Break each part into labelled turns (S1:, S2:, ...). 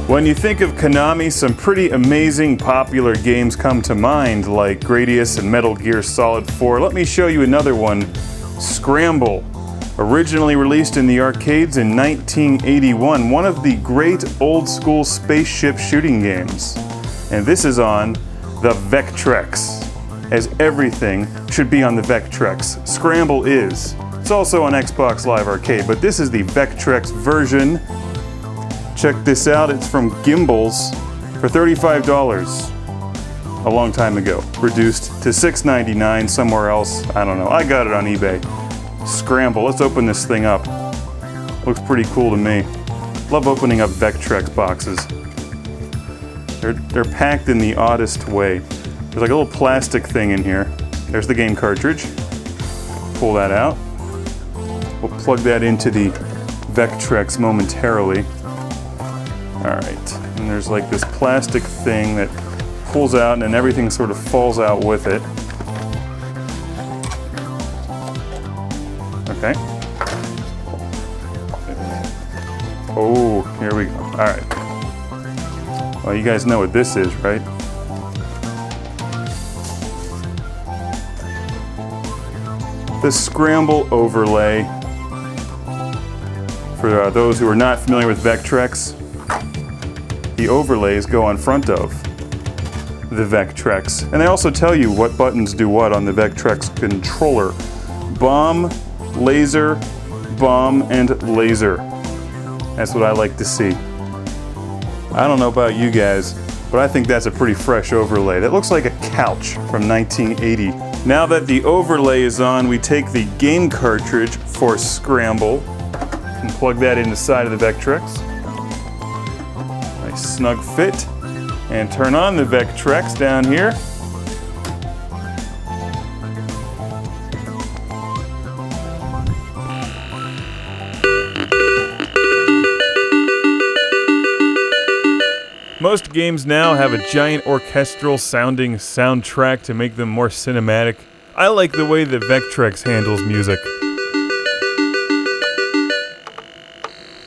S1: When you think of Konami, some pretty amazing popular games come to mind, like Gradius and Metal Gear Solid 4. Let me show you another one, Scramble. Originally released in the arcades in 1981, one of the great old-school spaceship shooting games. And this is on the Vectrex, as everything should be on the Vectrex. Scramble is. It's also on Xbox Live Arcade, but this is the Vectrex version. Check this out, it's from Gimbals for $35 a long time ago. Reduced to $6.99 somewhere else, I don't know. I got it on eBay. Scramble, let's open this thing up. Looks pretty cool to me. Love opening up Vectrex boxes. They're packed in the oddest way. There's like a little plastic thing in here. There's the game cartridge. Pull that out. We'll plug that into the Vectrex momentarily. Alright, and there's like this plastic thing that pulls out and then everything sort of falls out with it. Okay. Oh, here we go. Alright. Well, you guys know what this is, right? The Scramble Overlay. For those who are not familiar with Vectrex, the overlays go on front of the Vectrex. And they also tell you what buttons do what on the Vectrex controller. Bomb, laser, bomb, and laser. That's what I like to see. I don't know about you guys, but I think that's a pretty fresh overlay. That looks like a couch from 1980. Now that the overlay is on, we take the game cartridge for Scramble and plug that in the side of the Vectrex. Nice snug fit. And turn on the Vectrex down here. Most games now have a giant orchestral sounding soundtrack to make them more cinematic. I like the way that Vectrex handles music.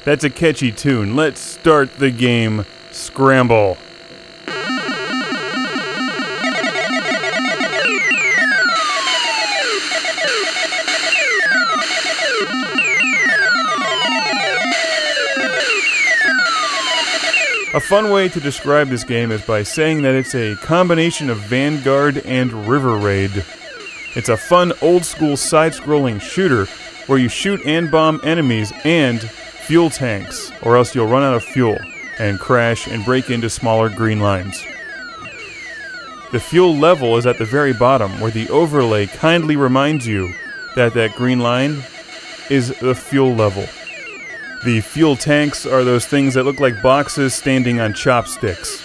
S1: That's a catchy tune. Let's start the game, Scramble. A fun way to describe this game is by saying that it's a combination of Vanguard and River Raid. It's a fun old-school side-scrolling shooter where you shoot and bomb enemies and fuel tanks, or else you'll run out of fuel and crash and break into smaller green lines. The fuel level is at the very bottom, where the overlay kindly reminds you that that green line is the fuel level. The fuel tanks are those things that look like boxes standing on chopsticks.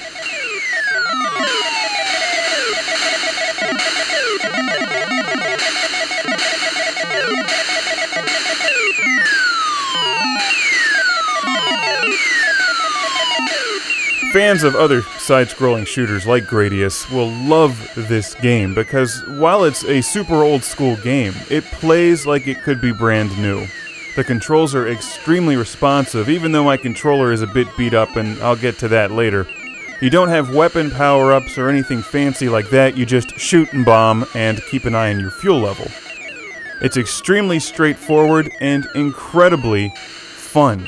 S1: Fans of other side-scrolling shooters like Gradius will love this game because while it's a super old-school game, it plays like it could be brand new. The controls are extremely responsive, even though my controller is a bit beat up, and I'll get to that later. You don't have weapon power-ups or anything fancy like that, you just shoot and bomb and keep an eye on your fuel level. It's extremely straightforward and incredibly fun.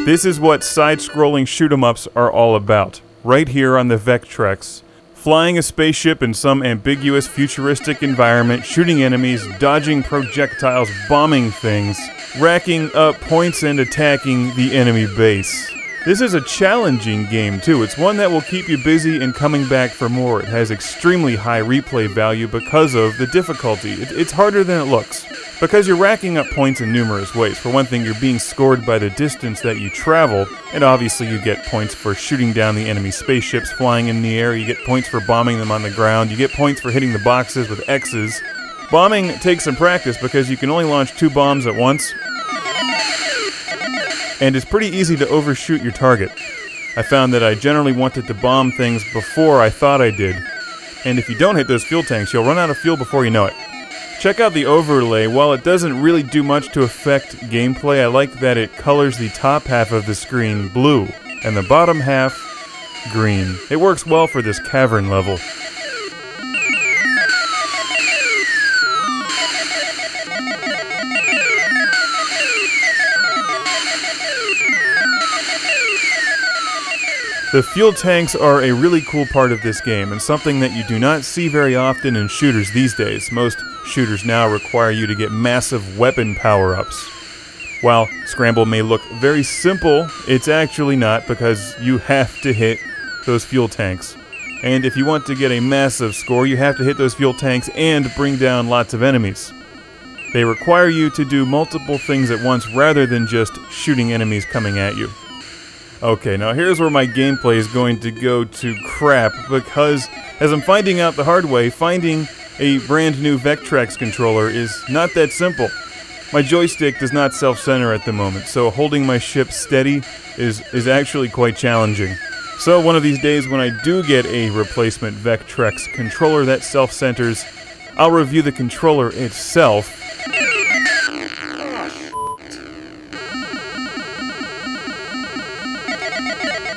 S1: This is what side-scrolling shoot-em-ups are all about, right here on the Vectrex. Flying a spaceship in some ambiguous futuristic environment, shooting enemies, dodging projectiles, bombing things, racking up points and attacking the enemy base. This is a challenging game too. It's one that will keep you busy and coming back for more. It has extremely high replay value because of the difficulty. It's harder than it looks. Because you're racking up points in numerous ways. For one thing, you're being scored by the distance that you travel, and obviously you get points for shooting down the enemy spaceships flying in the air, you get points for bombing them on the ground, you get points for hitting the boxes with X's. Bombing takes some practice because you can only launch 2 bombs at once, and it's pretty easy to overshoot your target. I found that I generally wanted to bomb things before I thought I did. And if you don't hit those fuel tanks, you'll run out of fuel before you know it. Check out the overlay. While it doesn't really do much to affect gameplay, I like that it colors the top half of the screen blue and the bottom half green. It works well for this cavern level. The fuel tanks are a really cool part of this game, and something that you do not see very often in shooters these days. Most shooters now require you to get massive weapon power-ups. While Scramble may look very simple, it's actually not, because you have to hit those fuel tanks. And if you want to get a massive score, you have to hit those fuel tanks and bring down lots of enemies. They require you to do multiple things at once rather than just shooting enemies coming at you. Okay, now here's where my gameplay is going to go to crap, because as I'm finding out the hard way, finding a brand new Vectrex controller is not that simple. My joystick does not self-center at the moment, so holding my ship steady is actually quite challenging. So one of these days when I do get a replacement Vectrex controller that self-centers, I'll review the controller itself.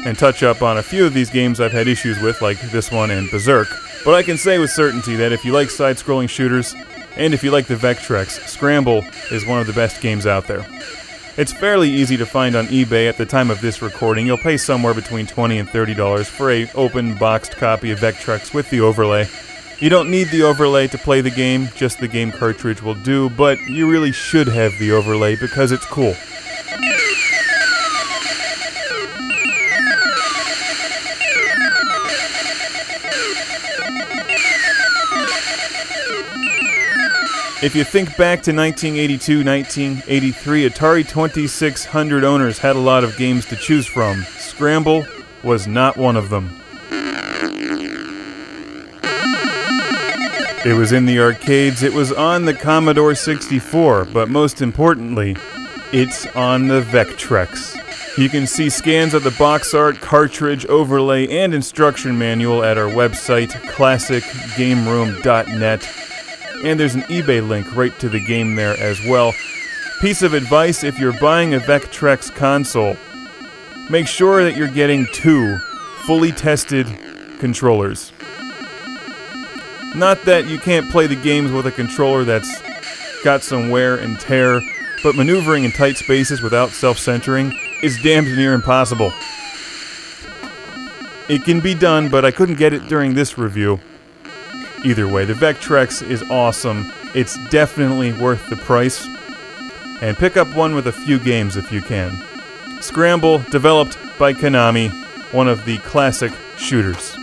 S1: And touch up on a few of these games I've had issues with, like this one and Berserk. But I can say with certainty that if you like side-scrolling shooters, and if you like the Vectrex, Scramble is one of the best games out there. It's fairly easy to find on eBay at the time of this recording. You'll pay somewhere between $20 and $30 for a open boxed copy of Vectrex with the overlay. You don't need the overlay to play the game, just the game cartridge will do, but you really should have the overlay because it's cool. If you think back to 1982, 1983, Atari 2600 owners had a lot of games to choose from. Scramble was not one of them. It was in the arcades, it was on the Commodore 64, but most importantly, it's on the Vectrex. You can see scans of the box art, cartridge, overlay, and instruction manual at our website, classicgameroom.net. And there's an eBay link right to the game there as well. Piece of advice, if you're buying a Vectrex console, make sure that you're getting 2 fully tested controllers. Not that you can't play the games with a controller that's got some wear and tear, but maneuvering in tight spaces without self-centering is damned near impossible. It can be done, but I couldn't get it during this review. Either way, the Vectrex is awesome. It's definitely worth the price. And pick up one with a few games if you can. Scramble, developed by Konami, one of the classic shooters.